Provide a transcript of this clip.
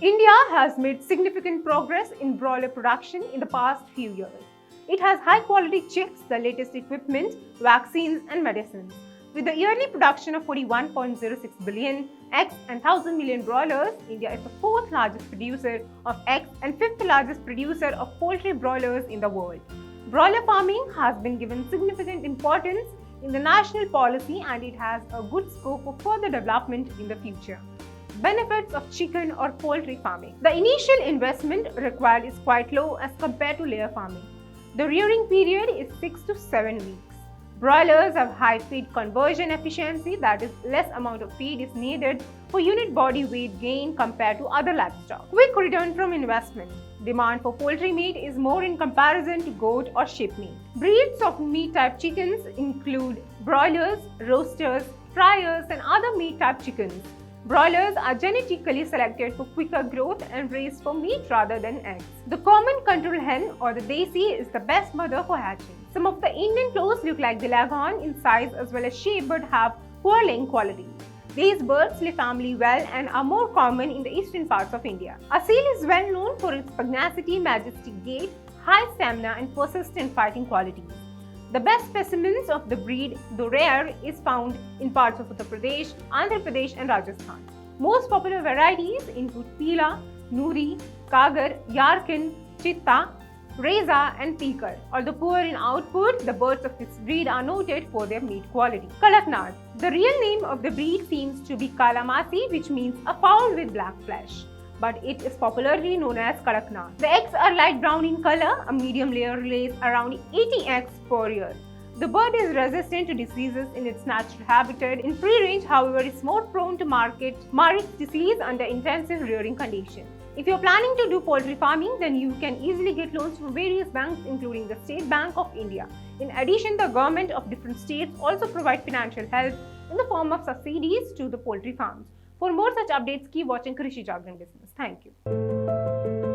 India has made significant progress in broiler production in the past few years. It has high-quality chicks, the latest equipment, vaccines and medicines. With a yearly production of 41.06 billion eggs and 1,000 million broilers, India is the fourth largest producer of eggs and fifth largest producer of poultry broilers in the world. Broiler farming has been given significant importance in the national policy and it has a good scope for further development in the future. Benefits of chicken or poultry farming. The initial investment required is quite low as compared to layer farming. The rearing period is 6 to 7 weeks. Broilers have high feed conversion efficiency, that is, less amount of feed is needed for unit body weight gain compared to other livestock. Quick return from investment. Demand for poultry meat is more in comparison to goat or sheep meat. Breeds of meat type chickens include broilers, roasters, fryers, and other meat type chickens. Broilers are genetically selected for quicker growth and raised for meat rather than eggs. The common control hen or the desi is the best mother for hatching. Some of the Indian crows look like the leghorn in size as well as shape but have poor laying quality. These birds live family well and are more common in the eastern parts of India. Asil is well known for its pugnacity, majestic gait, high stamina and persistent fighting qualities. The best specimens of the breed, though rare, is found in parts of Uttar Pradesh, Andhra Pradesh and Rajasthan. Most popular varieties include Pila, Nuri, Kagar, Yarkin, Chitta, Reza and Tikar. Although poor in output, the birds of this breed are noted for their meat quality. Kadaknad. The real name of the breed seems to be Kalamasi, which means a fowl with black flesh, but it is popularly known as Kadaknad. The eggs are light brown in color. A medium layer lays around 80 eggs per year. The bird is resistant to diseases in its natural habitat. In free range, however, is more prone to Marek's disease under intensive rearing conditions. If you are planning to do poultry farming, then you can easily get loans from various banks including the State Bank of India. In addition, the government of different states also provide financial help in the form of subsidies to the poultry farms. For more such updates, keep watching Krishi Jagran Business. Thank you.